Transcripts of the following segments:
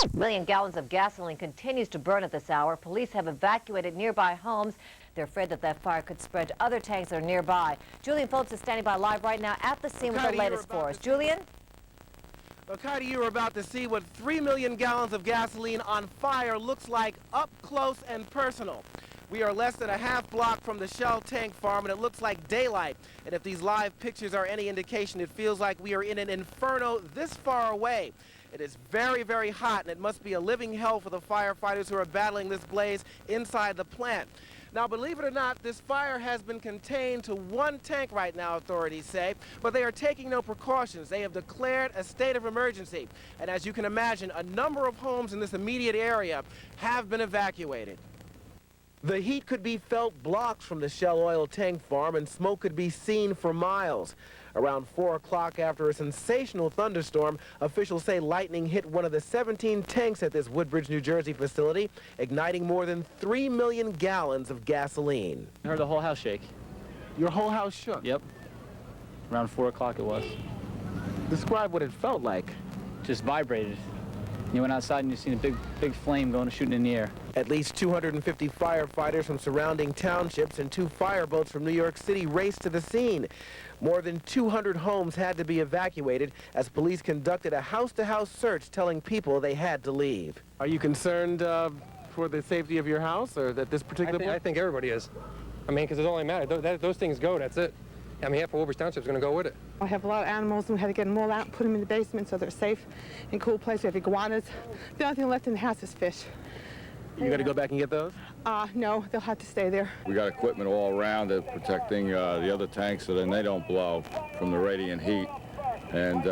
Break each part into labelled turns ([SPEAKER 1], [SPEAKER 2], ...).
[SPEAKER 1] 1 million gallons of gasoline continues to burn at this hour. Police have evacuated nearby homes. They're afraid that that fire could spread to other tanks that are nearby. Julian Phillips is standing by live right now at the scene with the latest for us. Julian?
[SPEAKER 2] Well, Katie, you are about to see what 3 million gallons of gasoline on fire looks like up close and personal. We are less than a half block from the Shell tank farm, and it looks like daylight. And if these live pictures are any indication, it feels like we are in an inferno this far away. It is very, very hot, and it must be a living hell for the firefighters who are battling this blaze inside the plant. Now, believe it or not, this fire has been contained to one tank right now, authorities say, but they are taking no precautions. They have declared a state of emergency. And as you can imagine, a number of homes in this immediate area have been evacuated. The heat could be felt blocks from the Shell oil tank farm, and smoke could be seen for miles. Around 4 o'clock after a sensational thunderstorm, officials say lightning hit one of the 17 tanks at this Woodbridge, New Jersey facility, igniting more than 3 million gallons of gasoline.
[SPEAKER 3] I heard the whole house shake.
[SPEAKER 2] Your whole house shook?
[SPEAKER 3] Yep. Around 4 o'clock it was.
[SPEAKER 2] Describe what it felt like.
[SPEAKER 3] Just vibrated. You went outside and you seen a big flame going shooting in the air.
[SPEAKER 2] At least 250 firefighters from surrounding townships and 2 fireboats from New York City raced to the scene. More than 200 homes had to be evacuated as police conducted a house-to-house search telling people they had to leave. Are you concerned for the safety of your house or that this particular point?
[SPEAKER 4] I think everybody is. I mean, because it only matters. Those things go, that's it. I mean, half of Woodbridge Township is going to go with it.
[SPEAKER 5] I have a lot of animals, and we had to get them all out and put them in the basement so they're safe and cool place. We have iguanas. The only thing left in the house is fish.
[SPEAKER 2] You got to go back and get those?
[SPEAKER 5] No, they'll have to stay there.
[SPEAKER 6] We got equipment all around that protecting the other tanks so then they don't blow from the radiant heat. And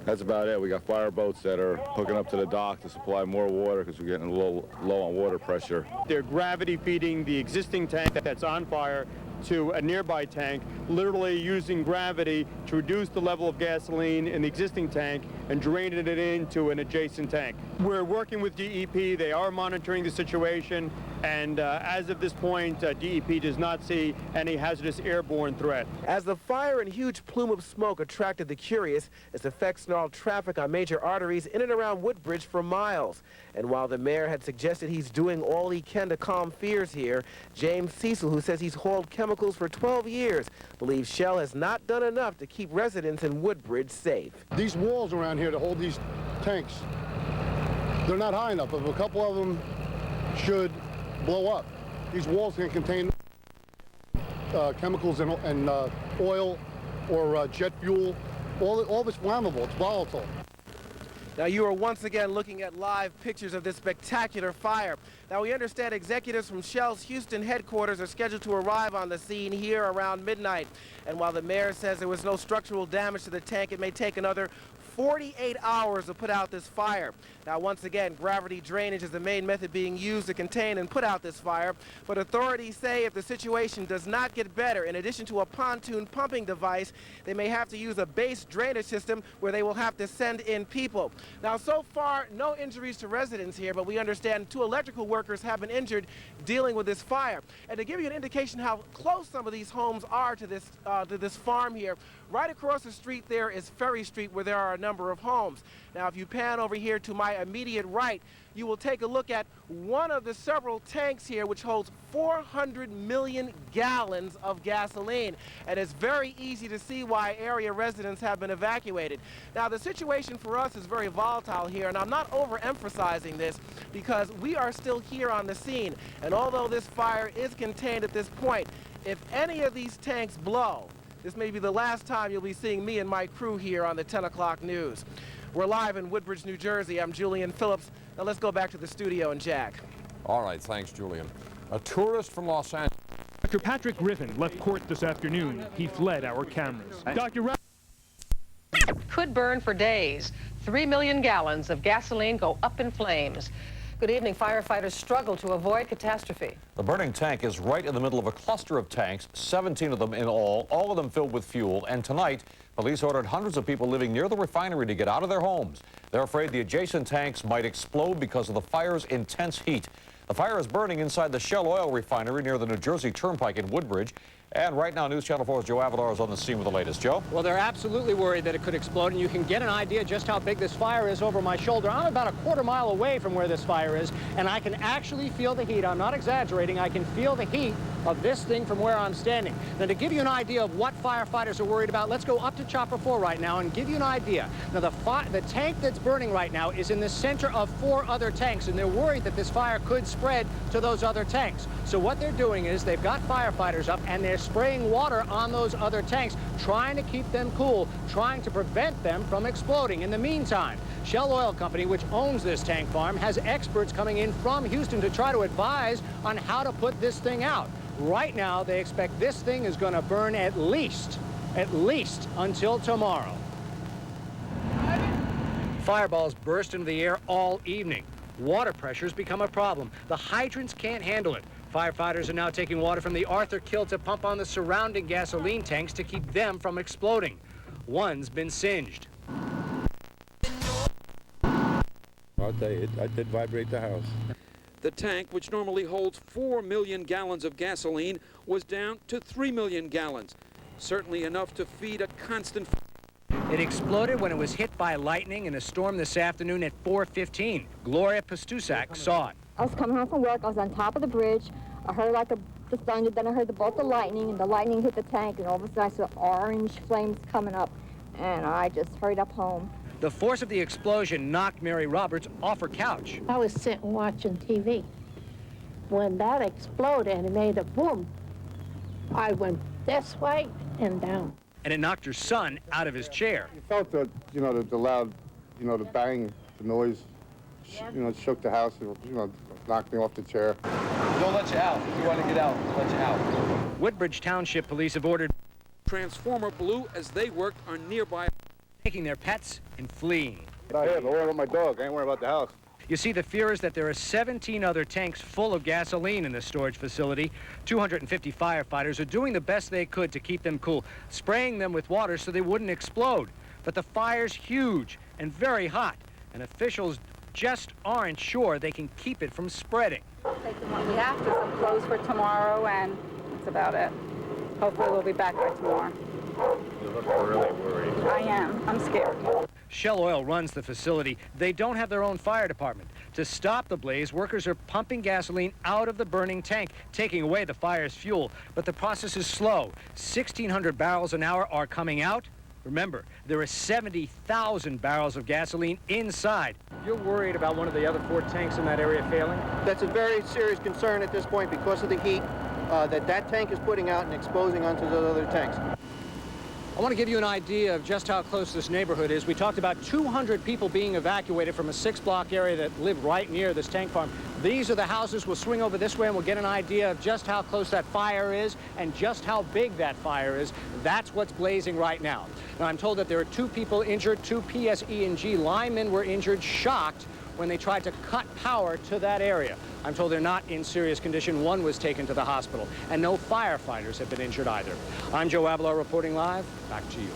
[SPEAKER 6] that's about it. We got fireboats that are hooking up to the dock to supply more water because we're getting low on water pressure.
[SPEAKER 7] They're gravity feeding the existing tank that's on fire to a nearby tank, literally using gravity to reduce the level of gasoline in the existing tank and draining it into an adjacent tank. We're working with DEP. They are monitoring the situation, and as of this point, DEP does not see any hazardous airborne threat.
[SPEAKER 2] As the fire and huge plume of smoke attracted the curious, its effects snarled traffic on major arteries in and around Woodbridge for miles. And while the mayor had suggested he's doing all he can to calm fears here, James Cecil, who says he's hauled chemicals for 12 years, believes Shell has not done enough to keep residents in Woodbridge safe.
[SPEAKER 8] These walls around here to hold these tanks, they're not high enough. If a couple of them should blow up, these walls can contain chemicals and oil or jet fuel. All of it's flammable, it's volatile.
[SPEAKER 2] Now, you are once again looking at live pictures of this spectacular fire. Now, we understand executives from Shell's Houston headquarters are scheduled to arrive on the scene here around midnight. And while the mayor says there was no structural damage to the tank, it may take another 48 hours to put out this fire. Now, once again, gravity drainage is the main method being used to contain and put out this fire. But authorities say if the situation does not get better, in addition to a pontoon pumping device, they may have to use a base drainage system where they will have to send in people. Now, so far, no injuries to residents here, but we understand 2 electrical workers have been injured dealing with this fire. And to give you an indication how close some of these homes are to this farm here, right across the street there is Ferry Street, where there are a number of homes. Now, if you pan over here to my immediate right, you will take a look at one of the several tanks here, which holds 400 million gallons of gasoline. And it's very easy to see why area residents have been evacuated. Now, the situation for us is very volatile here, and I'm not overemphasizing this because we are still here on the scene. And although this fire is contained at this point, if any of these tanks blow, this may be the last time you'll be seeing me and my crew here on the 10 o'clock news. We're live in Woodbridge, New Jersey. I'm Julian Phillips. Now let's go back to the studio and Jack.
[SPEAKER 9] All right, thanks, Julian. A tourist from Los Angeles.
[SPEAKER 10] Dr. Patrick Griffin left court this afternoon. He fled our cameras. Dr.
[SPEAKER 11] Could burn for days. 3 million gallons of gasoline go up in flames. Good evening. Firefighters struggle to avoid catastrophe.
[SPEAKER 9] The burning tank is right in the middle of a cluster of tanks, 17 of them in all of them filled with fuel. And tonight, police ordered hundreds of people living near the refinery to get out of their homes. They're afraid the adjacent tanks might explode because of the fire's intense heat. The fire is burning inside the Shell oil refinery near the New Jersey Turnpike in Woodbridge. And right now, News Channel 4's Joe Avalar is on the scene with the latest. Joe?
[SPEAKER 12] Well, they're absolutely worried that it could explode, and you can get an idea just how big this fire is over my shoulder. I'm about a quarter mile away from where this fire is, and I can actually feel the heat. I'm not exaggerating. I can feel the heat of this thing from where I'm standing. Now, to give you an idea of what firefighters are worried about, let's go up to Chopper 4 right now and give you an idea. Now, the tank that's burning right now is in the center of 4 other tanks, and they're worried that this fire could spread to those other tanks. So what they're doing is they've got firefighters up, and they're spraying water on those other tanks, trying to keep them cool, trying to prevent them from exploding. In the meantime, Shell Oil Company, which owns this tank farm, has experts coming in from Houston to try to advise on how to put this thing out. Right now, they expect this thing is going to burn at least until tomorrow. Fireballs burst into the air all evening. Water pressure's become a problem. The hydrants can't handle it. Firefighters are now taking water from the Arthur Kill to pump on the surrounding gasoline tanks to keep them from exploding. One's been singed.
[SPEAKER 13] I'll tell you, it did vibrate the house.
[SPEAKER 14] The tank, which normally holds 4 million gallons of gasoline, was down to 3 million gallons. Certainly enough to feed a constant.
[SPEAKER 12] It exploded when it was hit by lightning in a storm this afternoon at 4:15. Gloria Pastusak saw it.
[SPEAKER 15] I was coming home from work. I was on top of the bridge. I heard the thunder, then I heard the bolt of lightning, and the lightning hit the tank, and all of a sudden I saw orange flames coming up, and I just hurried up home.
[SPEAKER 12] The force of the explosion knocked Mary Roberts off her couch.
[SPEAKER 16] I was sitting watching TV. When that exploded and it made a boom, I went this way and down.
[SPEAKER 12] And it knocked her son out of his chair.
[SPEAKER 8] You felt the loud, the bang, the noise, shook the house, knocked me off the chair.
[SPEAKER 17] Don't let you out. If you want to get out, let you out.
[SPEAKER 12] Woodbridge Township Police have ordered
[SPEAKER 14] Transformer blew as they worked on nearby,
[SPEAKER 12] taking their pets and fleeing.
[SPEAKER 8] Not here, but worry about my dog. I ain't worried about the house.
[SPEAKER 12] You see, the fear is that there are 17 other tanks full of gasoline in this storage facility. 250 firefighters are doing the best they could to keep them cool, spraying them with water so they wouldn't explode. But the fire's huge and very hot, and officials just aren't sure they can keep it from spreading.
[SPEAKER 18] Taking what we have to, some clothes for tomorrow, and that's about it. Hopefully we'll be back by tomorrow.
[SPEAKER 13] You look really worried.
[SPEAKER 18] I am. I'm scared.
[SPEAKER 12] Shell Oil runs the facility. They don't have their own fire department. To stop the blaze, workers are pumping gasoline out of the burning tank, taking away the fire's fuel. But the process is slow. 1,600 barrels an hour are coming out. Remember, there are 70,000 barrels of gasoline inside. You're worried about one of the other 4 tanks in that area failing?
[SPEAKER 19] That's a very serious concern at this point because of the heat that tank is putting out and exposing onto those other tanks.
[SPEAKER 12] I want to give you an idea of just how close this neighborhood is. We talked about 200 people being evacuated from a 6-block area that live right near this tank farm. These are the houses. We'll swing over this way and we'll get an idea of just how close that fire is and just how big that fire is. That's what's blazing right now. Now, I'm told that there are 2 people injured. 2 PSE&G linemen were injured, shocked when they tried to cut power to that area. I'm told they're not in serious condition. 1 was taken to the hospital, and no firefighters have been injured either. I'm Joe Avalar reporting live. Back to you.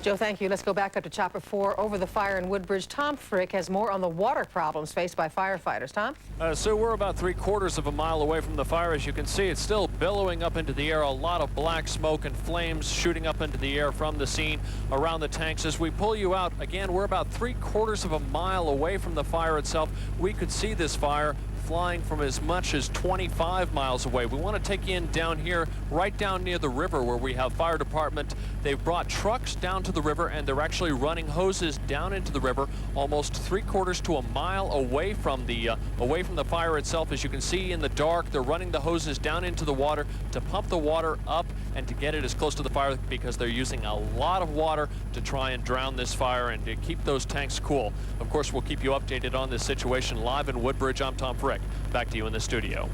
[SPEAKER 11] Joe, thank you. Let's go back up to Chopper 4 over the fire in Woodbridge. Tom Frick has more on the water problems faced by firefighters. Tom?
[SPEAKER 20] So we're about 3/4 of a mile away from the fire. As you can see, it's still billowing up into the air. A lot of black smoke and flames shooting up into the air from the scene around the tanks. As we pull you out, again, we're about 3/4 of a mile away from the fire itself. We could see this fire flying from as much as 25 miles away. We want to take you in down here, right down near the river where we have fire department. They've brought trucks down to the river and they're actually running hoses down into the river almost 3/4 to a mile away from the fire itself. As you can see in the dark, they're running the hoses down into the water to pump the water up and to get it as close to the fire because they're using a lot of water to try and drown this fire and to keep those tanks cool. Of course, we'll keep you updated on this situation live in Woodbridge. I'm Tom Frick. Back to you in the studio.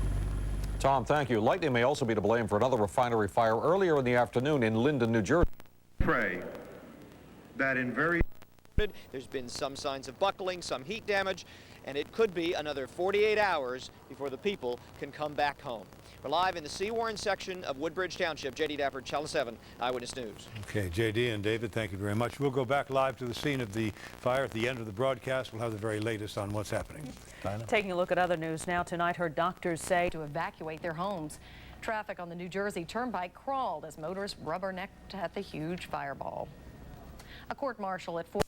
[SPEAKER 9] Tom, thank you. Lightning may also be to blame for another refinery fire earlier in the afternoon in Linden, New Jersey.
[SPEAKER 21] Pray that in very...
[SPEAKER 22] There's been some signs of buckling, some heat damage, and it could be another 48 hours before the people can come back home. We're live in the Sewaren section of Woodbridge Township. J.D. Dapper, Channel 7 Eyewitness News.
[SPEAKER 23] Okay, J.D. and David, thank you very much. We'll go back live to the scene of the fire at the end of the broadcast. We'll have the very latest on what's happening. Dinah?
[SPEAKER 24] Taking a look at other news now. Tonight, heard doctors say to evacuate their homes.
[SPEAKER 11] Traffic on the New Jersey Turnpike crawled as motorists rubbernecked at the huge fireball. A court martial at 4.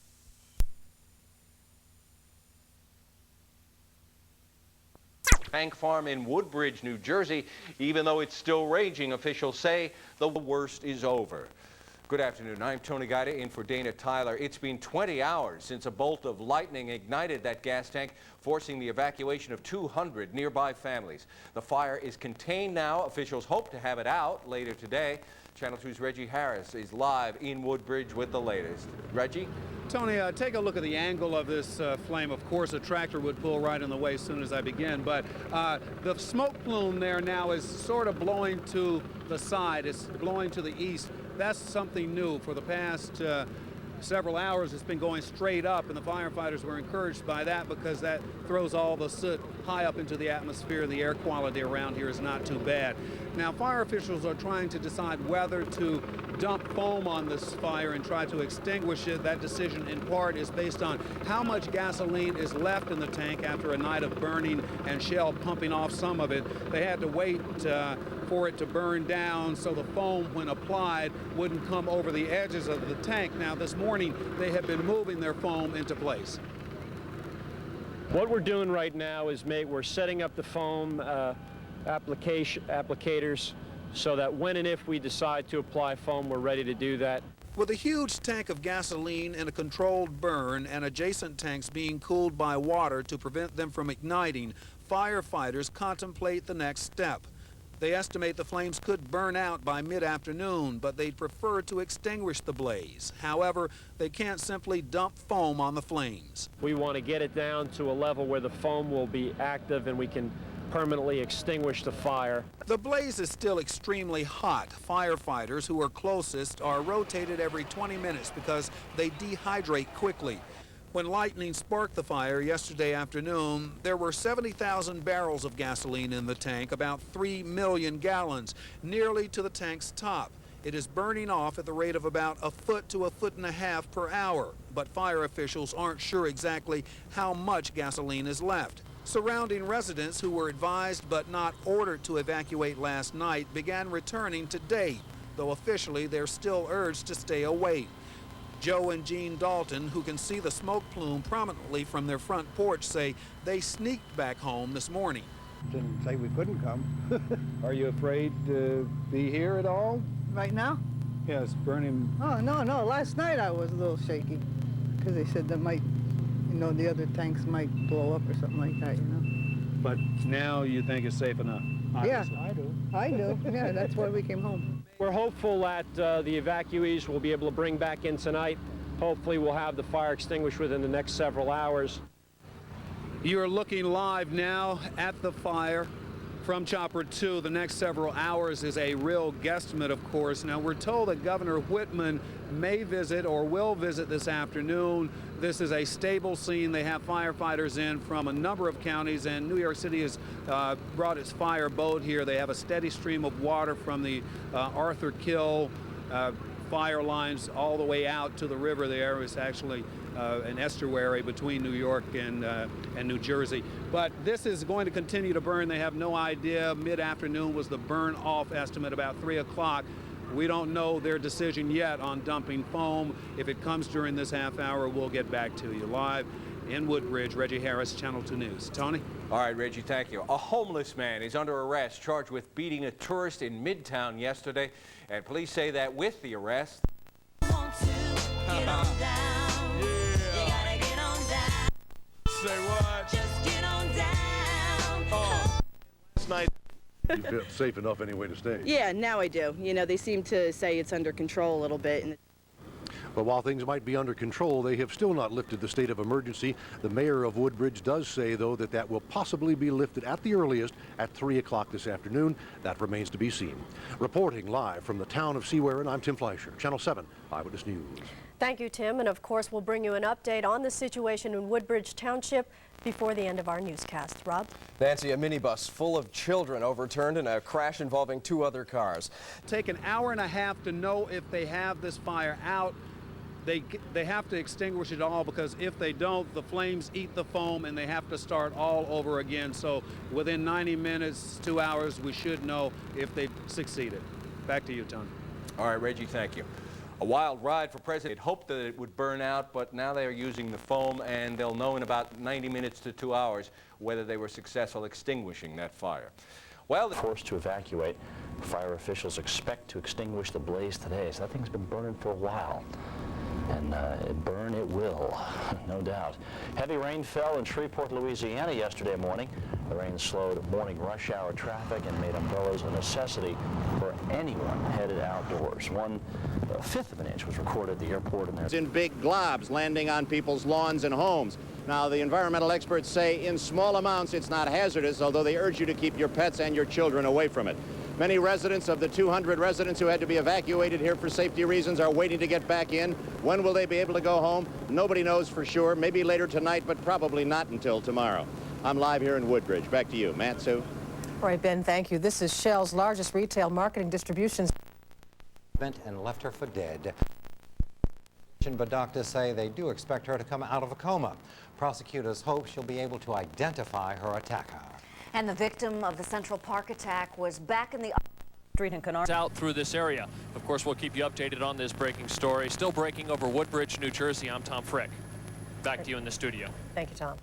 [SPEAKER 1] Tank farm in Woodbridge, New Jersey. Even though it's still raging, officials say the worst is over. Good afternoon. I'm Tony Guida in for Dana Tyler. It's been 20 hours since a bolt of lightning ignited that gas tank, forcing the evacuation of 200 nearby families. The fire is contained now. Officials hope to have it out later today. Channel 2's Reggie Harris is live in Woodbridge with the latest. Reggie?
[SPEAKER 3] Tony, take a look at the angle of this flame. Of course, a tractor would pull right in the way as soon as I begin, but the smoke plume there now is sort of blowing to the side. It's blowing to the east. That's something new. For the past several hours, it's been going straight up, and the firefighters were encouraged by that because that throws all the soot high up into the atmosphere. The air quality around here is not too bad. Now, fire officials are trying to decide whether to dump foam on this fire and try to extinguish it. That decision, in part, is based on how much gasoline is left in the tank after a night of burning and Shell pumping off some of it. They had to wait for it to burn down so the foam, when applied, wouldn't come over the edges of the tank. Now, this morning, they have been moving their foam into place.
[SPEAKER 7] What we're doing right now is we're setting up the foam applicators so that when and if we decide to apply foam, we're ready to do that.
[SPEAKER 3] With a huge tank of gasoline in a controlled burn and adjacent tanks being cooled by water to prevent them from igniting, firefighters contemplate the next step. They estimate the flames could burn out by mid-afternoon, but they'd prefer to extinguish the blaze. However, they can't simply dump foam on the flames.
[SPEAKER 7] We want to get it down to a level where the foam will be active and we can permanently extinguish the fire.
[SPEAKER 3] The blaze is still extremely hot. Firefighters who are closest are rotated every 20 minutes because they dehydrate quickly. When lightning sparked the fire yesterday afternoon, there were 70,000 barrels of gasoline in the tank, about 3 million gallons, nearly to the tank's top. It is burning off at the rate of about a foot to a foot and a half per hour, but fire officials aren't sure exactly how much gasoline is left. Surrounding residents who were advised but not ordered to evacuate last night began returning today, though officially they're still urged to stay away. Joe and Jean Dalton, who can see the smoke plume prominently from their front porch, say they sneaked back home this morning.
[SPEAKER 4] Didn't say we couldn't come.
[SPEAKER 3] Are you afraid to be here at all?
[SPEAKER 4] Right now?
[SPEAKER 3] Yeah, it's burning.
[SPEAKER 4] Oh, no. Last night I was a little shaky because they said that might, the other tanks might blow up or something like that,
[SPEAKER 3] But now you think it's safe enough? Obviously.
[SPEAKER 4] Yeah, I do. Yeah, that's why we came home.
[SPEAKER 7] We're hopeful that the evacuees will be able to bring back in tonight. Hopefully we'll have the fire extinguished within the next several hours.
[SPEAKER 3] You're looking live now at the fire from Chopper 2. The next several hours is a real guesstimate, of course. Now, we're told that Governor Whitman may visit or will visit this afternoon. This is a stable scene. They have firefighters in from a number of counties, and New York City has brought its fire boat here. They have a steady stream of water from the Arthur Kill fire lines all the way out to the river there. It's actually an estuary between New York and New Jersey. But this is going to continue to burn. They have no idea. Mid-afternoon was the burn-off estimate, about 3 o'clock. We don't know their decision yet on dumping foam. If it comes during this half hour, we'll get back to you. Live in Woodbridge, Reggie Harris, Channel 2 News. Tony?
[SPEAKER 1] All right, Reggie, thank you. A homeless man is under arrest, charged with beating a tourist in Midtown yesterday. And police say that with the arrest...
[SPEAKER 24] Say what? Just get on down. Last night.
[SPEAKER 8] You feel safe enough anyway to stay?
[SPEAKER 25] Yeah, now I do. They seem to say it's under control a little bit.
[SPEAKER 8] But while things might be under control, they have still not lifted the state of emergency. The mayor of Woodbridge does say, though, that will possibly be lifted at the earliest at 3 o'clock this afternoon. That remains to be seen. Reporting live from the town of Sewaren, I'm Tim Fleischer, Channel 7 Eyewitness News.
[SPEAKER 26] Thank you, Tim. And of course, we'll bring you an update on the situation in Woodbridge Township before the end of our newscast. Rob?
[SPEAKER 17] Nancy, a minibus full of children overturned in a crash involving 2 other cars.
[SPEAKER 3] Take an hour and a half to know if they have this fire out. they have to extinguish it all, because if they don't, the flames eat the foam and they have to start all over again. So within 90 minutes, 2 hours, we should know if they've succeeded. Back to you, Tony.
[SPEAKER 1] All right, Reggie, thank you. A wild ride for President. Hoped that it would burn out, but now they are using the foam, and they'll know in about 90 minutes to 2 hours whether they were successful extinguishing that fire. Well,
[SPEAKER 2] forced to evacuate. Fire officials expect to extinguish the blaze today, so that thing's been burning for a while. And burn it will, no doubt. Heavy rain fell in Shreveport, Louisiana yesterday morning. The rain slowed morning rush hour traffic and made umbrellas a necessity for anyone headed outdoors. 1/5 of an inch was recorded at the airport. And
[SPEAKER 19] in big globs landing on people's lawns and homes. Now, the environmental experts say in small amounts it's not hazardous, although they urge you to keep your pets and your children away from it. Many residents of the 200 residents who had to be evacuated here for safety reasons are waiting to get back in. When will they be able to go home? Nobody knows for sure. Maybe later tonight, but probably not until tomorrow. I'm live here in Woodbridge. Back to you, Matt, Sue.
[SPEAKER 11] All right, Ben, thank you. This is Shell's largest retail marketing distribution.
[SPEAKER 5] And left her for dead. But doctors say they do expect her to come out of a coma. Prosecutors hope she'll be able to identify her attacker.
[SPEAKER 6] And the victim of the Central Park attack was back in the street in Kennard.
[SPEAKER 20] Out through this area. Of course, we'll keep you updated on this breaking story. Still breaking over Woodbridge, New Jersey. I'm Tom Frick. Back to you in the studio.
[SPEAKER 11] Thank you, Tom.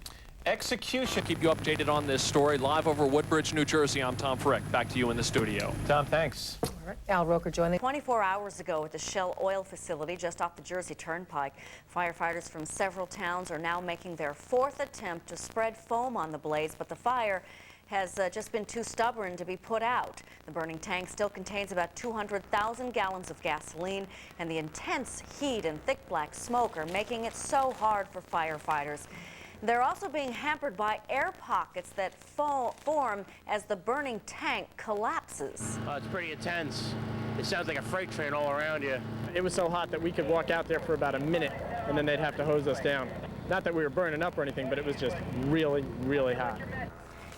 [SPEAKER 20] Execution. Keep you updated on this story. Live over Woodbridge, New Jersey. I'm Tom Frick. Back to you in the studio.
[SPEAKER 17] Tom, thanks.
[SPEAKER 11] All right. Al Roker joining.
[SPEAKER 6] 24 hours ago at the Shell oil facility just off the Jersey Turnpike, firefighters from several towns are now making their 4th attempt to spread foam on the blaze, but the fire has just been too stubborn to be put out. The burning tank still contains about 200,000 gallons of gasoline, and the intense heat and thick black smoke are making it so hard for firefighters. They're also being hampered by air pockets that form as the burning tank collapses.
[SPEAKER 10] It's pretty intense. It sounds like a freight train all around you.
[SPEAKER 12] It was so hot that we could walk out there for about a minute, and then they'd have to hose us down. Not that we were burning up or anything, but it was just really, really hot.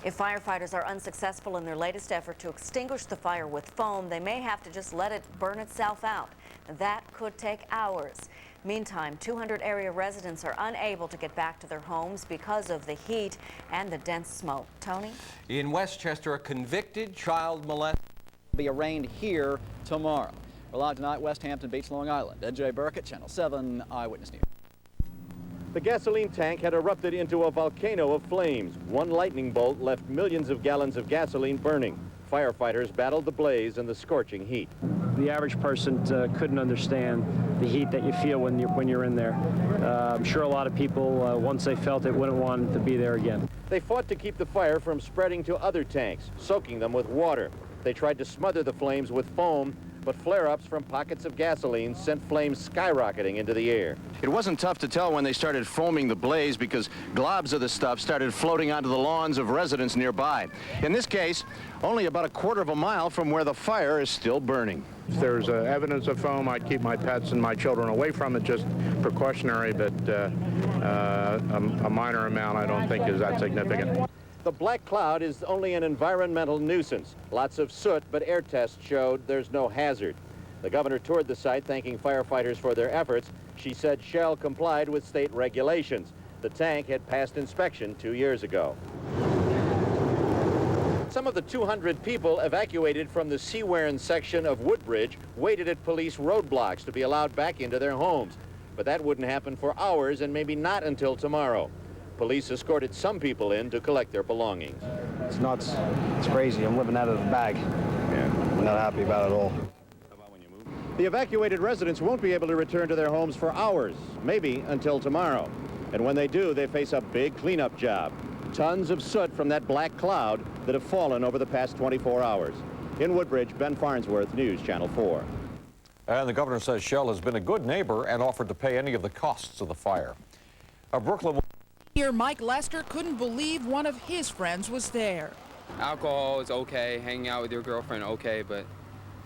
[SPEAKER 6] If firefighters are unsuccessful in their latest effort to extinguish the fire with foam, they may have to just let it burn itself out. That could take hours. Meantime, 200 area residents are unable to get back to their homes because of the heat and the dense smoke. Tony?
[SPEAKER 1] In Westchester, a convicted child molester
[SPEAKER 17] will be arraigned here tomorrow. We're live tonight, West Hampton Beach, Long Island. Ed.J. Burkett, Channel 7 Eyewitness News.
[SPEAKER 19] The gasoline tank had erupted into a volcano of flames. One lightning bolt left millions of gallons of gasoline burning. Firefighters battled the blaze and the scorching heat.
[SPEAKER 15] The average person couldn't understand the heat that you feel when you're in there. I'm sure a lot of people, once they felt it, wouldn't want to be there again.
[SPEAKER 19] They fought to keep the fire from spreading to other tanks, soaking them with water. They tried to smother the flames with foam, but flare-ups from pockets of gasoline sent flames skyrocketing into the air.
[SPEAKER 16] It wasn't tough to tell when they started foaming the blaze because globs of the stuff started floating onto the lawns of residents nearby. In this case, only about a quarter of a mile from where the fire is still burning.
[SPEAKER 27] If there's evidence of foam, I'd keep my pets and my children away from it, just precautionary, but a minor amount I don't think is that significant.
[SPEAKER 19] The black cloud is only an environmental nuisance. Lots of soot, but air tests showed there's no hazard. The governor toured the site, thanking firefighters for their efforts. She said Shell complied with state regulations. The tank had passed inspection 2 years ago. Some of the 200 people evacuated from the Sewaren section of Woodbridge waited at police roadblocks to be allowed back into their homes. But that wouldn't happen for hours and maybe not until tomorrow. Police escorted some people in to collect their belongings.
[SPEAKER 15] It's nuts. It's crazy. I'm living out of the bag. Yeah. I'm not happy about it at all.
[SPEAKER 19] The evacuated residents won't be able to return to their homes for hours, maybe until tomorrow. And when they do, they face a big cleanup job. Tons of soot from that black cloud that have fallen over the past 24 hours. In Woodbridge, Ben Farnsworth, News Channel 4.
[SPEAKER 9] And the governor says Shell has been a good neighbor and offered to pay any of the costs of the fire. Brooklyn.
[SPEAKER 28] Here, Mike Lester couldn't believe one of his friends was there.
[SPEAKER 29] Alcohol is okay, hanging out with your girlfriend okay, but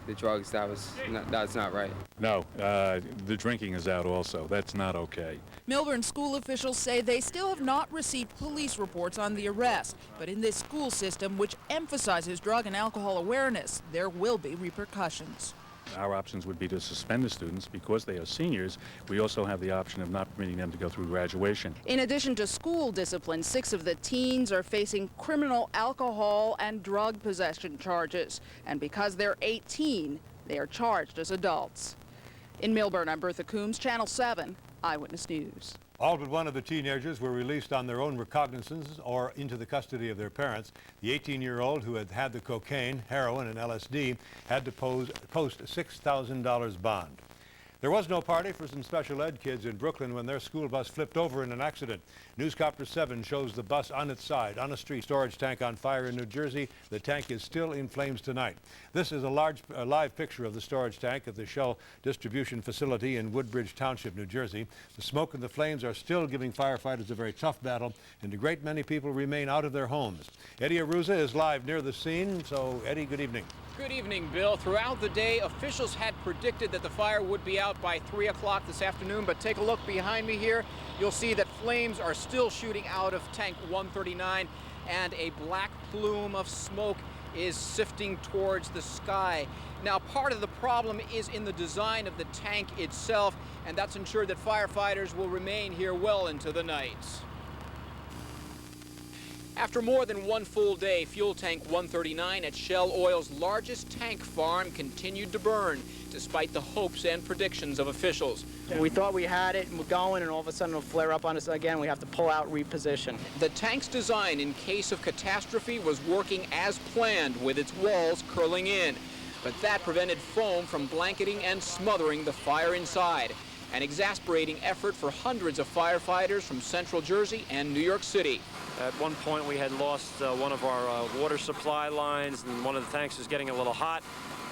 [SPEAKER 29] the drugs, that's not right.
[SPEAKER 13] No, the drinking is out also. That's not okay.
[SPEAKER 28] Milburn school officials say they still have not received police reports on the arrest, but in this school system, which emphasizes drug and alcohol awareness, there will be repercussions.
[SPEAKER 4] Our options would be to suspend the students. Because they are seniors, we also have the option of not permitting them to go through graduation.
[SPEAKER 28] In addition to school discipline, 6 of the teens are facing criminal alcohol and drug possession charges. And because they're 18, they are charged as adults. In Millburn, I'm Bertha Coombs, Channel 7 Eyewitness News.
[SPEAKER 7] All but one of the teenagers were released on their own recognizance or into the custody of their parents. The 18-year-old who had had the cocaine, heroin, and LSD had to post a $6,000 bond. There was no party for some special ed kids in Brooklyn when their school bus flipped over in an accident. Newscopter 7 shows the bus on its side on a street. Storage tank on fire in New Jersey. The tank is still in flames tonight. This is a live picture of the storage tank at the Shell distribution facility in Woodbridge Township, New Jersey. The smoke and the flames are still giving firefighters a very tough battle, and a great many people remain out of their homes. Eddie Aruza is live near the scene. So, Eddie, good evening.
[SPEAKER 14] Good evening, Bill. Throughout the day, officials had predicted that the fire would be out by 3 o'clock this afternoon, but take a look behind me here. You'll see that flames are still shooting out of tank 139, and a black plume of smoke is sifting towards the sky. Now, part of the problem is in the design of the tank itself, and that's ensured that firefighters will remain here well into the night. After more than one full day, fuel tank 139 at Shell Oil's largest tank farm continued to burn, despite the hopes and predictions of officials.
[SPEAKER 18] We thought we had it and we're going, and all of a sudden it'll flare up on us again. We have to pull out, reposition.
[SPEAKER 14] The tank's design in case of catastrophe was working as planned, with its walls curling in. But that prevented foam from blanketing and smothering the fire inside, an exasperating effort for hundreds of firefighters from Central Jersey and New York City.
[SPEAKER 15] At one point, we had lost one of our water supply lines, and one of the tanks was getting a little hot,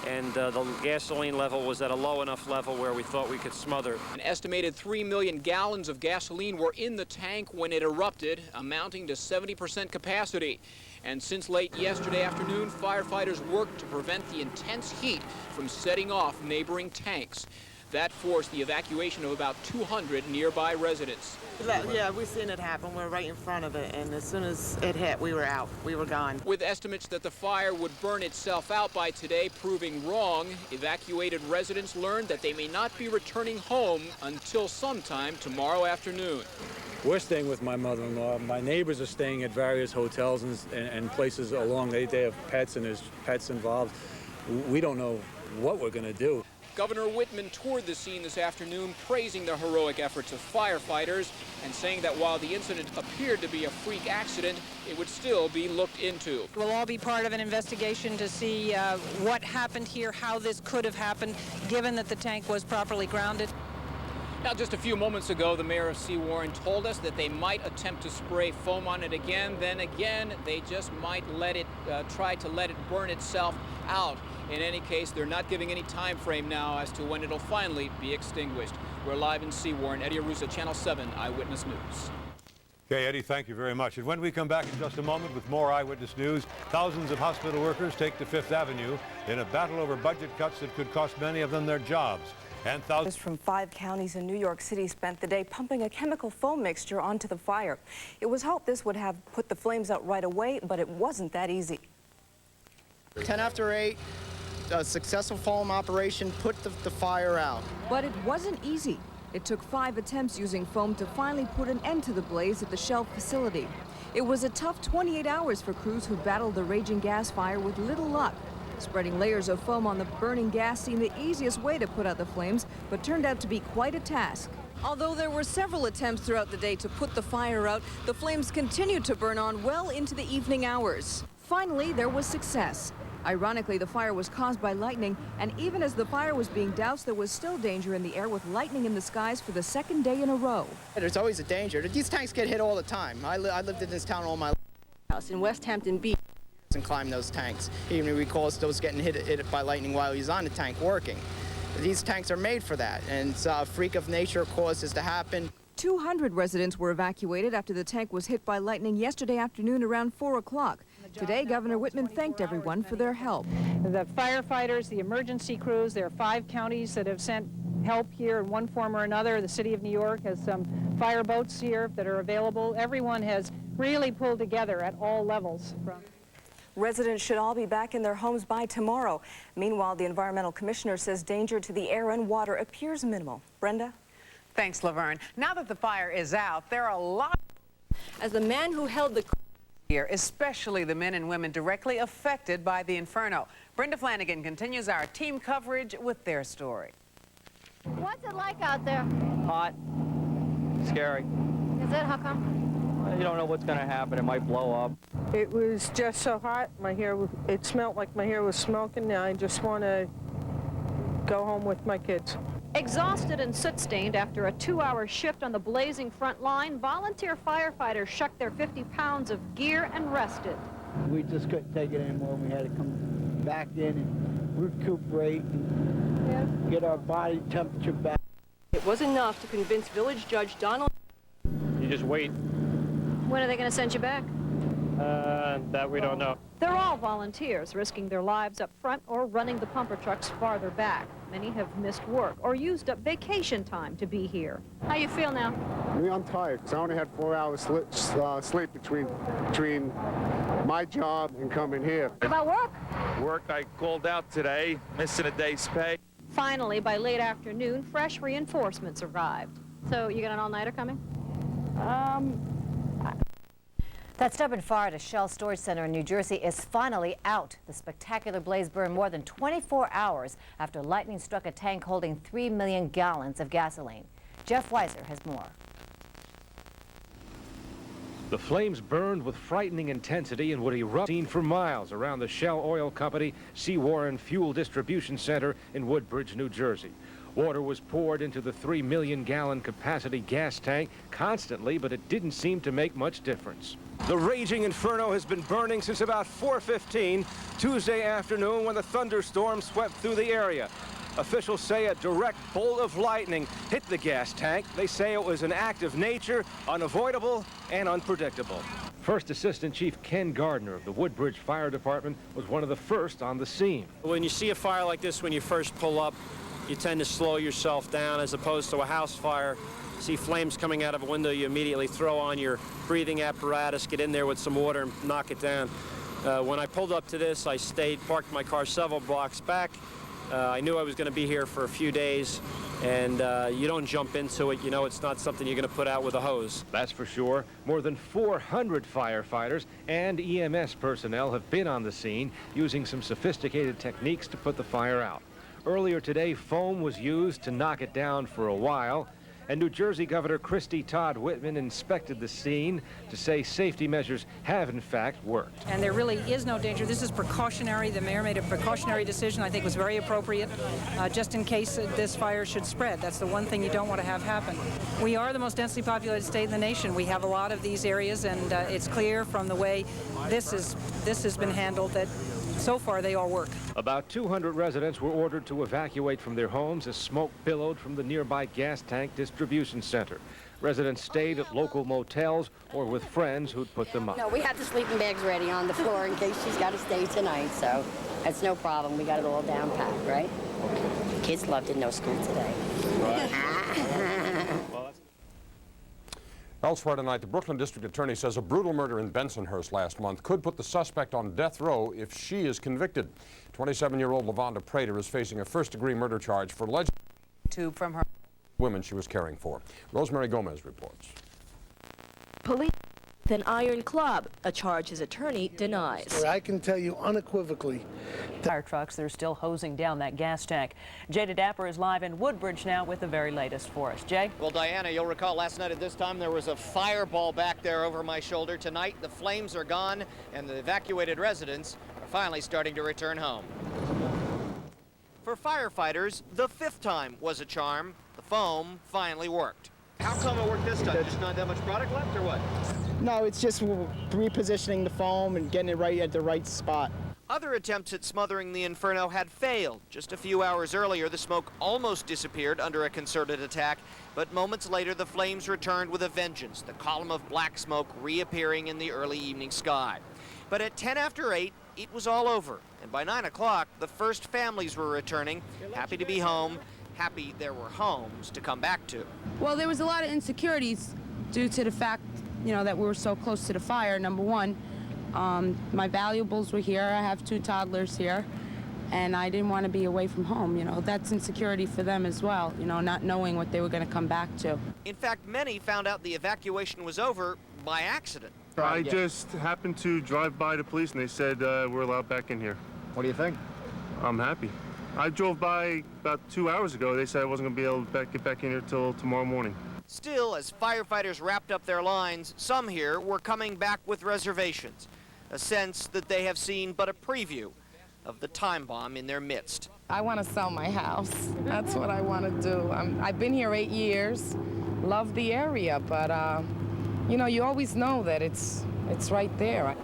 [SPEAKER 15] and the gasoline level was at a low enough level where we thought we could smother it.
[SPEAKER 14] An estimated 3 million gallons of gasoline were in the tank when it erupted, amounting to 70% capacity. And since late yesterday afternoon, firefighters worked to prevent the intense heat from setting off neighboring tanks. That forced the evacuation of about 200 nearby residents.
[SPEAKER 21] Yeah, we've seen it happen. We're right in front of it, and as soon as it hit, we were out. We were gone.
[SPEAKER 14] With estimates that the fire would burn itself out by today proving wrong, evacuated residents learned that they may not be returning home until sometime tomorrow afternoon.
[SPEAKER 13] We're staying with my mother-in-law. My neighbors are staying at various hotels and places along. They have pets, and there's pets involved. We don't know what we're going to do.
[SPEAKER 14] Governor Whitman toured the scene this afternoon, praising the heroic efforts of firefighters and saying that while the incident appeared to be a freak accident, it would still be looked into.
[SPEAKER 22] We'll all be part of an investigation to see what happened here, how this could have happened, given that the tank was properly grounded.
[SPEAKER 14] Now, just a few moments ago, the mayor of Sewaren told us that they might attempt to spray foam on it again. Then again, they just might try to let it burn itself out. In any case, they're not giving any time frame now as to when it'll finally be extinguished. We're live in Sewaren. Eddie Aruza, Channel 7 Eyewitness News.
[SPEAKER 7] Okay, Eddie, thank you very much. And when we come back in just a moment with more Eyewitness News, thousands of hospital workers take to Fifth Avenue in a battle over budget cuts that could cost many of them their jobs. And thousands
[SPEAKER 23] from 5 counties in New York City spent the day pumping a chemical foam mixture onto the fire. It was hoped this would have put the flames out right away, but it wasn't that easy.
[SPEAKER 18] 10 after 8, a successful foam operation put the fire out.
[SPEAKER 24] But it wasn't easy. It took 5 attempts using foam to finally put an end to the blaze at the Shell facility. It was a tough 28 hours for crews who battled the raging gas fire with little luck. Spreading layers of foam on the burning gas seemed the easiest way to put out the flames, but turned out to be quite a task. Although there were several attempts throughout the day to put the fire out, the flames continued to burn on well into the evening hours. Finally, there was success. Ironically, the fire was caused by lightning, and even as the fire was being doused, there was still danger in the air with lightning in the skies for the second day in a row.
[SPEAKER 18] There's always a danger. These tanks get hit all the time. I lived in this town all my life.
[SPEAKER 24] In West Hampton Beach.
[SPEAKER 18] And climb those tanks. Even recalls those getting hit by lightning while he's on the tank working. These tanks are made for that, and it's a freak of nature caused this to happen.
[SPEAKER 24] 200 residents were evacuated after the tank was hit by lightning yesterday afternoon around 4 o'clock. Today, Governor Whitman thanked everyone for their help.
[SPEAKER 11] The firefighters, the emergency crews, there are 5 counties that have sent help here in one form or another. The city of New York has some fire boats here that are available. Everyone has really pulled together at all levels.
[SPEAKER 23] Residents should all be back in their homes by tomorrow. Meanwhile, the environmental commissioner says danger to the air and water appears minimal. Brenda?
[SPEAKER 2] Thanks, Laverne. Now that the fire is out, there are a lot
[SPEAKER 23] as the man who held the
[SPEAKER 2] here, especially the men and women directly affected by the inferno. Brenda Flanagan continues our team coverage with their story.
[SPEAKER 3] What's it like out there?
[SPEAKER 5] Hot. Scary.
[SPEAKER 3] Is it? How come?
[SPEAKER 5] You don't know what's going to happen. It might blow up.
[SPEAKER 8] It was just so hot. It smelled like my hair was smoking. I just want to go home with my kids.
[SPEAKER 10] Exhausted and soot-stained after a 2-hour shift on the blazing front line, volunteer firefighters shucked their 50 pounds of gear and rested.
[SPEAKER 12] We just couldn't take it anymore. We had to come back in and recuperate and get our body temperature back.
[SPEAKER 23] It was enough to convince Village Judge Donald.
[SPEAKER 5] You just wait.
[SPEAKER 10] When are they going to send you back?
[SPEAKER 5] That we don't know.
[SPEAKER 10] They're all volunteers, risking their lives up front or running the pumper trucks farther back. Many have missed work or used up vacation time to be here. How you feel now?
[SPEAKER 20] I'm tired because I only had 4 hours sleep between my job and coming here.
[SPEAKER 10] What about work?
[SPEAKER 25] Work, I called out today, missing a day's pay.
[SPEAKER 10] Finally, by late afternoon, fresh reinforcements arrived. So you got an all-nighter coming?
[SPEAKER 6] That stubborn fire at a Shell storage center in New Jersey is finally out. The spectacular blaze burned more than 24 hours after lightning struck a tank holding 3 million gallons of gasoline. Jeff Weiser has more.
[SPEAKER 26] The flames burned with frightening intensity and would erupt seen for miles around the Shell Oil Company Sewaren Fuel Distribution Center in Woodbridge, New Jersey. Water was poured into the 3 million gallon capacity gas tank constantly, but it didn't seem to make much difference. The raging inferno has been burning since about 4:15 Tuesday afternoon when the thunderstorm swept through the area. Officials say a direct bolt of lightning hit the gas tank. They say it was an act of nature, unavoidable and unpredictable. First Assistant Chief Ken Gardner of the Woodbridge Fire Department was one of the first on the scene.
[SPEAKER 15] When you see a fire like this, when you first pull up, you tend to slow yourself down as opposed to a house fire. See flames coming out of a window, you immediately throw on your breathing apparatus, get in there with some water and knock it down. When I pulled up to this, I parked my car several blocks back. I knew I was going to be here for a few days, and you don't jump into it. You know it's not something you're going to put out with a hose.
[SPEAKER 26] That's for sure. More than 400 firefighters and EMS personnel have been on the scene using some sophisticated techniques to put the fire out. Earlier today, foam was used to knock it down for a while, and New Jersey Governor Christie Todd Whitman inspected the scene to say safety measures have, in fact, worked.
[SPEAKER 22] And there really is no danger. This is precautionary. The mayor made a precautionary decision I think was very appropriate, just in case this fire should spread. That's the one thing you don't want to have happen. We are the most densely populated state in the nation. We have a lot of these areas, and it's clear from the way this has been handled that so far they all work.
[SPEAKER 26] About 200 residents were ordered to evacuate from their homes as smoke billowed from the nearby gas tank distribution center. Residents stayed at local motels or with friends who'd put them up.
[SPEAKER 30] No, we had the sleeping bags ready on the floor in case she's got to stay tonight, so that's no problem. We got it all down packed, right? Kids loved it, no school today.
[SPEAKER 31] Elsewhere tonight, the Brooklyn District Attorney says a brutal murder in Bensonhurst last month could put the suspect on death row if she is convicted. 27-year-old LaVonda Prater is facing a first-degree murder charge for alleged
[SPEAKER 2] tube from her
[SPEAKER 31] women she was caring for. Rosemary Gomez reports.
[SPEAKER 32] Police with an iron club, a charge his attorney denies.
[SPEAKER 33] I can tell you unequivocally.
[SPEAKER 34] Fire trucks, they're still hosing down that gas tank. Jay Dapper is live in Woodbridge now with the very latest for us. Jay?
[SPEAKER 14] Well, Diana, you'll recall last night at this time there was a fireball back there over my shoulder. Tonight the flames are gone and the evacuated residents are finally starting to return home. For firefighters, the 5th time was a charm. The foam finally worked. How come it worked this time? Just not that much product left or what?
[SPEAKER 18] No, it's just repositioning the foam and getting it right at the right spot.
[SPEAKER 14] Other attempts at smothering the inferno had failed. Just a few hours earlier, the smoke almost disappeared under a concerted attack, but moments later, the flames returned with a vengeance, the column of black smoke reappearing in the early evening sky. But at 10 after 8, it was all over, and by 9 o'clock, the first families were returning, happy to be home, happy there were homes to come back to.
[SPEAKER 28] Well, there was a lot of insecurities due to the fact, that we were so close to the fire, number one.
[SPEAKER 1] My valuables were here. I have 2 toddlers here, and I didn't want to be away from home. You know, that's insecurity for them as well, you know, not knowing what they were going to come back to.
[SPEAKER 3] In fact, many found out the evacuation was over by accident.
[SPEAKER 20] I just happened to drive by the police and they said we're allowed back in here.
[SPEAKER 14] What do you think?
[SPEAKER 20] I'm happy. I drove by about 2 hours ago. They said I wasn't going to be able to get back in here till tomorrow morning.
[SPEAKER 3] Still, as firefighters wrapped up their lines, some here were coming back with reservations, a sense that they have seen but a preview of the time bomb in their midst.
[SPEAKER 1] I want to sell my house. That's what I want to do. I've been here 8 years, love the area, but you know, you always know that it's right there.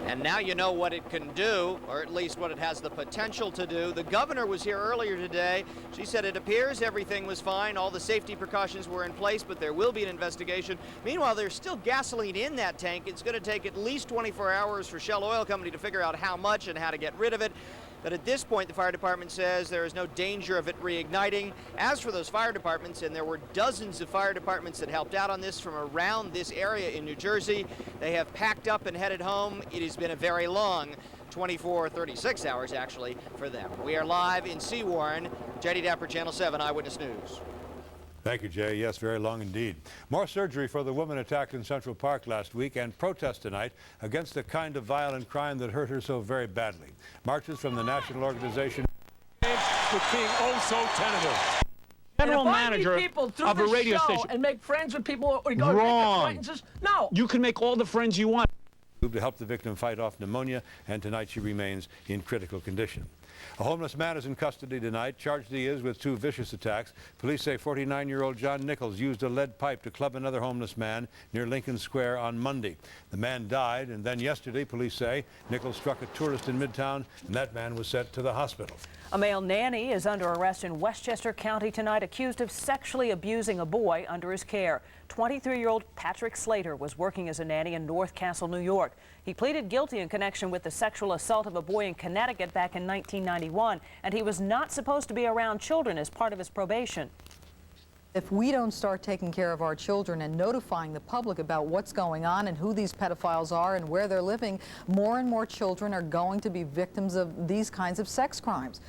[SPEAKER 3] And now you know what it can do, or at least what it has the potential to do. The governor was here earlier today. She said it appears everything was fine, all the safety precautions were in place, but there will be an investigation. Meanwhile, there's still gasoline in that tank. It's going to take at least 24 hours for Shell Oil Company to figure out how much and how to get rid of it. But at this point, the fire department says there is no danger of it reigniting. As for those fire departments, and there were dozens of fire departments that helped out on this from around this area in New Jersey, they have packed up and headed home. It has been a very long 36 hours, actually, for them. We are live in Sewaren. J.D. Dapper, Channel 7 Eyewitness News.
[SPEAKER 4] Thank you, Jay. Yes, very long indeed. More surgery for the woman attacked in Central Park last week and protest tonight against the kind of violent crime that hurt her so very badly. Marches from the national organization.
[SPEAKER 7] With being oh so tentative.
[SPEAKER 9] General manager of a radio station and make friends with people or go
[SPEAKER 4] Wrong.
[SPEAKER 9] make acquaintances. No. You can make all the friends you want.
[SPEAKER 4] To help the victim fight off pneumonia, and tonight she remains in critical condition. A homeless man is in custody tonight. Charged he is with 2 vicious attacks. Police say 49-year-old John Nichols used a lead pipe to club another homeless man near Lincoln Square on Monday. The man died, and then yesterday, police say, Nichols struck a tourist in Midtown, and that man was sent to the hospital.
[SPEAKER 34] A male nanny is under arrest in Westchester County tonight, accused of sexually abusing a boy under his care. 23-year-old Patrick Slater was working as a nanny in North Castle, New York. He pleaded guilty in connection with the sexual assault of a boy in Connecticut back in 1991, and he was not supposed to be around children as part of his probation.
[SPEAKER 11] If we don't start taking care of our children and notifying the public about what's going on and who these pedophiles are and where they're living, more and more children are going to be victims of these kinds of sex crimes.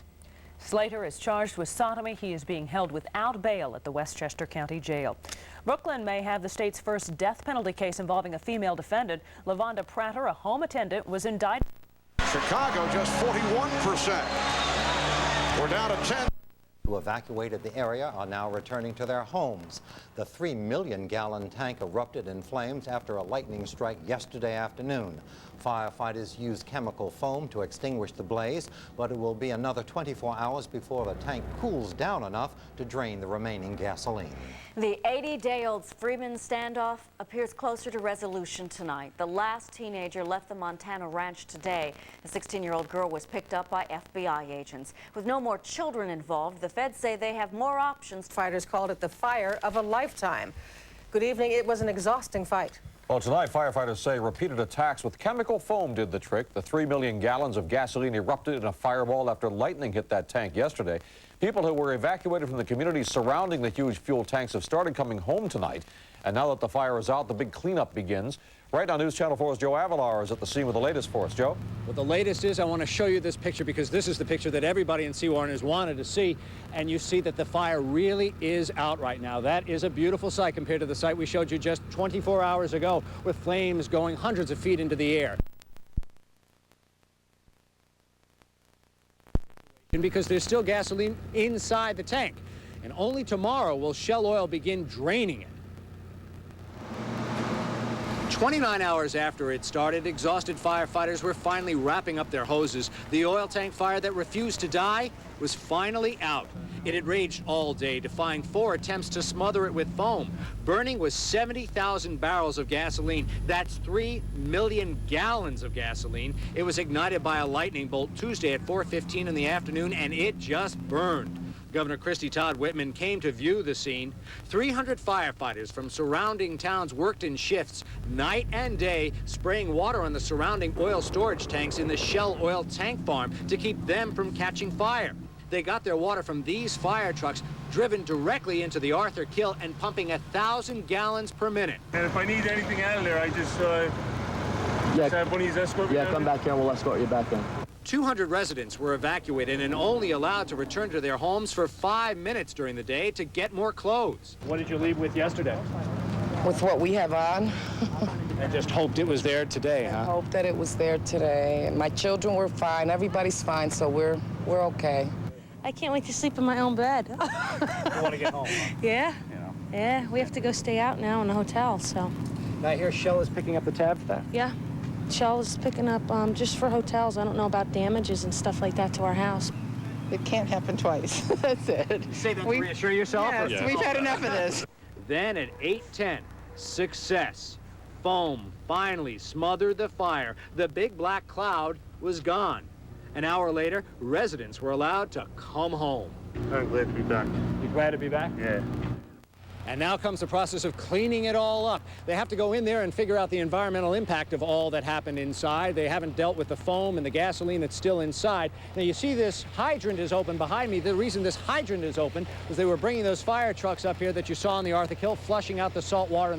[SPEAKER 34] Slater is charged with sodomy. He is being held without bail at the Westchester County Jail. Brooklyn may have the state's first death penalty case involving a female defendant. LaVonda Prater, a home attendant, was indicted.
[SPEAKER 13] Chicago just 41%. We're down to 10.
[SPEAKER 16] Who evacuated the area are now returning to their homes. The 3 million gallon tank erupted in flames after a lightning strike yesterday afternoon. Firefighters used chemical foam to extinguish the blaze, but it will be another 24 hours before the tank cools down enough to drain the remaining gasoline.
[SPEAKER 6] The 80-day-old Freeman standoff appears closer to resolution tonight. The last teenager left the Montana ranch today. The 16-year-old girl was picked up by FBI agents. With no more children involved, the feds say they have more options.
[SPEAKER 8] Fighters called it the fire of a lifetime. Good evening. It was an exhausting fight.
[SPEAKER 31] Well, tonight, firefighters say repeated attacks with chemical foam did the trick. The 3 million gallons of gasoline erupted in a fireball after lightning hit that tank yesterday. People who were evacuated from the communities surrounding the huge fuel tanks have started coming home tonight. And now that the fire is out, the big cleanup begins. Right now, News Channel 4's Joe Avalar is at the scene with the latest for us. Joe?
[SPEAKER 17] Well, the latest is I want to show you this picture because this is the picture that everybody in Sewaren has wanted to see. And you see that the fire really is out right now. That is a beautiful sight compared to the sight we showed you just 24 hours ago with flames going hundreds of feet into the air. Because there's still gasoline inside the tank. And only tomorrow will Shell Oil begin draining it. 29 hours after it started, exhausted firefighters were finally wrapping up their hoses. The oil tank fire that refused to die was finally out. It had raged all day, defying 4 attempts to smother it with foam. Burning was 70,000 barrels of gasoline. That's 3 million gallons of gasoline. It was ignited by a lightning bolt Tuesday at 4:15 in the afternoon, and it just burned. Governor Christie Todd Whitman came to view the scene. 300 firefighters from surrounding towns worked in shifts night and day, spraying water on the surrounding oil storage tanks in the Shell Oil tank farm to keep them from catching fire. They got their water from these fire trucks driven directly into the Arthur Kill and pumping 1,000 gallons per minute.
[SPEAKER 20] And if I need anything out of there, I just
[SPEAKER 7] Yeah, Bunny's escort.
[SPEAKER 9] Yeah, come back here and we'll escort you back in.
[SPEAKER 17] 200 residents were evacuated and only allowed to return to their homes for 5 minutes during the day to get more clothes.
[SPEAKER 9] What did you leave with yesterday?
[SPEAKER 1] With what we have on.
[SPEAKER 9] I just hoped it was there today,
[SPEAKER 1] I hope that it was there today. My children were fine. Everybody's fine, so we're okay.
[SPEAKER 5] I can't wait to sleep in my own bed.
[SPEAKER 9] You want to get home?
[SPEAKER 5] Yeah. Yeah, we have to go stay out now in a hotel, so.
[SPEAKER 9] I hear Shell is picking up the tab for that.
[SPEAKER 5] Yeah. Shell is picking up just for hotels. I don't know about damages and stuff like that to our house.
[SPEAKER 8] It can't happen twice. That's it.
[SPEAKER 9] You say that to reassure yourself?
[SPEAKER 8] Yes, we've had enough of this.
[SPEAKER 17] Then at 8:10, success. Foam finally smothered the fire. The big black cloud was gone. An hour later, residents were allowed to come home.
[SPEAKER 7] I'm glad to be back.
[SPEAKER 9] You glad to be back?
[SPEAKER 7] Yeah.
[SPEAKER 17] And now comes the process of cleaning it all up. They have to go in there and figure out the environmental impact of all that happened inside. They haven't dealt with the foam and the gasoline that's still inside. Now you see this hydrant is open behind me. The reason this hydrant is open was they were bringing those fire trucks up here that you saw on the Arthur Hill, flushing out the salt water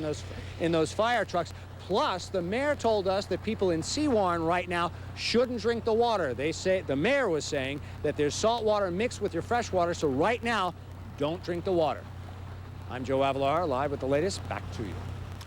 [SPEAKER 17] in those fire trucks. Plus, the mayor told us that people in Sewaren right now shouldn't drink the water. They say, the mayor was saying that there's salt water mixed with your fresh water, so right now, don't drink the water. I'm Joe Avalar, live with the latest. Back to you.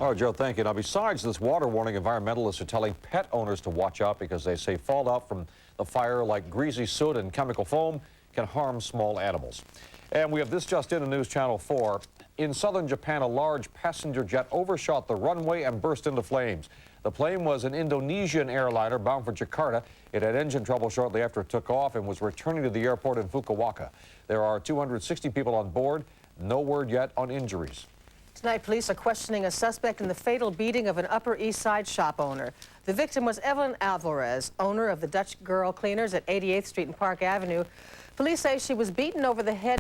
[SPEAKER 31] All right, Joe, thank you. Now, besides this water warning, environmentalists are telling pet owners to watch out because they say fallout from the fire, like greasy soot and chemical foam, can harm small animals. And we have this just in News Channel 4. In southern Japan, a large passenger jet overshot the runway and burst into flames. The plane was an Indonesian airliner bound for Jakarta. It had engine trouble shortly after it took off and was returning to the airport in Fukuoka. There are 260 people on board. No word yet on injuries.
[SPEAKER 8] Tonight, police are questioning a suspect in the fatal beating of an Upper East Side shop owner. The victim was Evelyn Alvarez, owner of the Dutch Girl Cleaners at 88th Street and Park Avenue. Police say she was beaten over the head.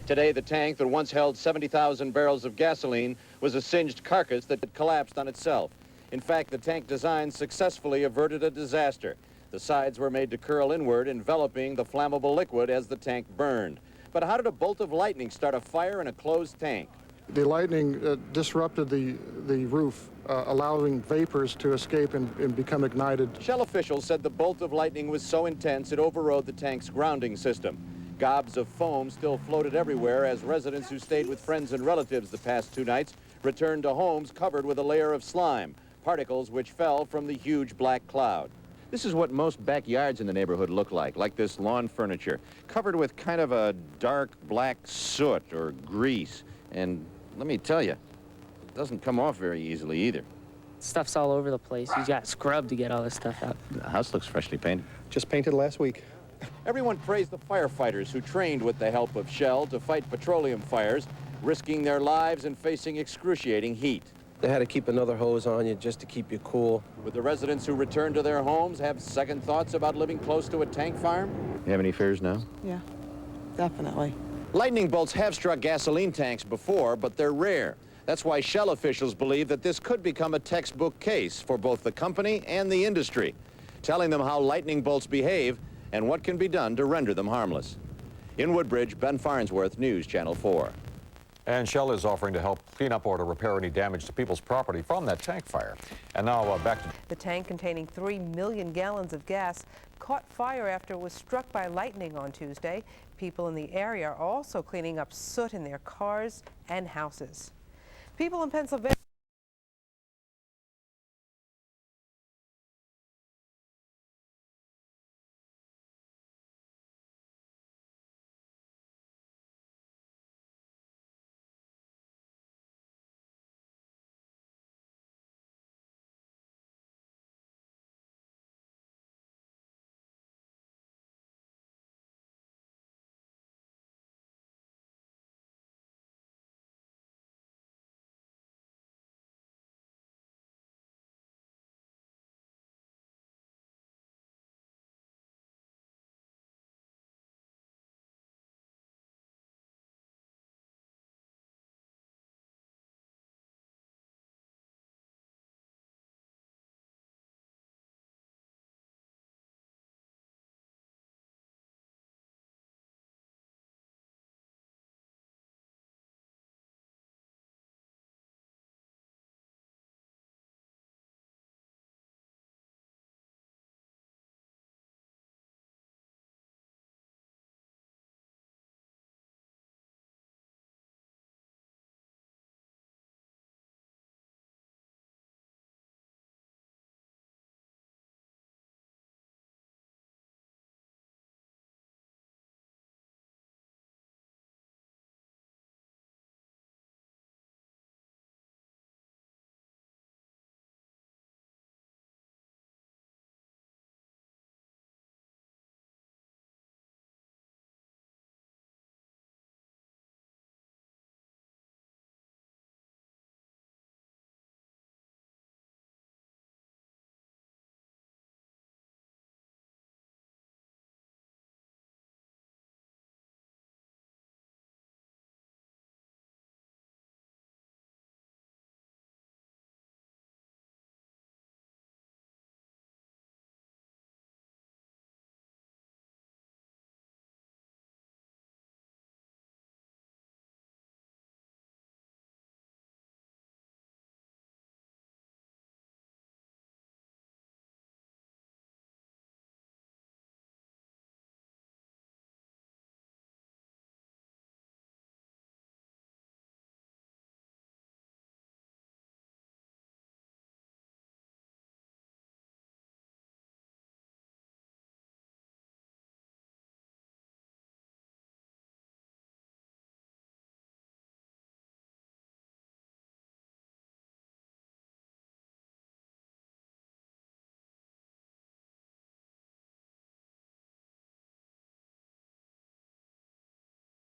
[SPEAKER 10] Today, the tank that once held 70,000 barrels of gasoline was a singed carcass that had collapsed on itself. In fact, the tank design successfully averted a disaster. The sides were made to curl inward, enveloping the flammable liquid as the tank burned. But how did a bolt of lightning start a fire in a closed tank?
[SPEAKER 20] The lightning disrupted the roof, allowing vapors to escape and become ignited.
[SPEAKER 10] Shell officials said the bolt of lightning was so intense it overrode the tank's grounding system. Gobs of foam still floated everywhere as residents who stayed with friends and relatives the past 2 nights returned to homes covered with a layer of slime, particles which fell from the huge black cloud. This is what most backyards in the neighborhood look like this lawn furniture, covered with kind of a dark black soot or grease. And let me tell you, it doesn't come off very easily either.
[SPEAKER 12] Stuff's all over the place. You got scrubbed to get all this stuff out.
[SPEAKER 10] The house looks freshly painted.
[SPEAKER 20] Just painted last week.
[SPEAKER 10] Everyone praised the firefighters who trained with the help of Shell to fight petroleum fires, risking their lives and facing excruciating heat.
[SPEAKER 15] They had to keep another hose on you just to keep you cool.
[SPEAKER 10] Would the residents who return to their homes have second thoughts about living close to a tank farm? You have any fears now?
[SPEAKER 8] Yeah, definitely.
[SPEAKER 10] Lightning bolts have struck gasoline tanks before, but they're rare. That's why Shell officials believe that this could become a textbook case for both the company and the industry, telling them how lightning bolts behave and what can be done to render them harmless. In Woodbridge, Ben Farnsworth, News Channel 4.
[SPEAKER 31] And Shell is offering to help clean up or to repair any damage to people's property from that tank fire. And now back to...
[SPEAKER 19] The tank containing 3 million gallons of gas caught fire after it was struck by lightning on Tuesday. People in the area are also cleaning up soot in their cars and houses. People in Pennsylvania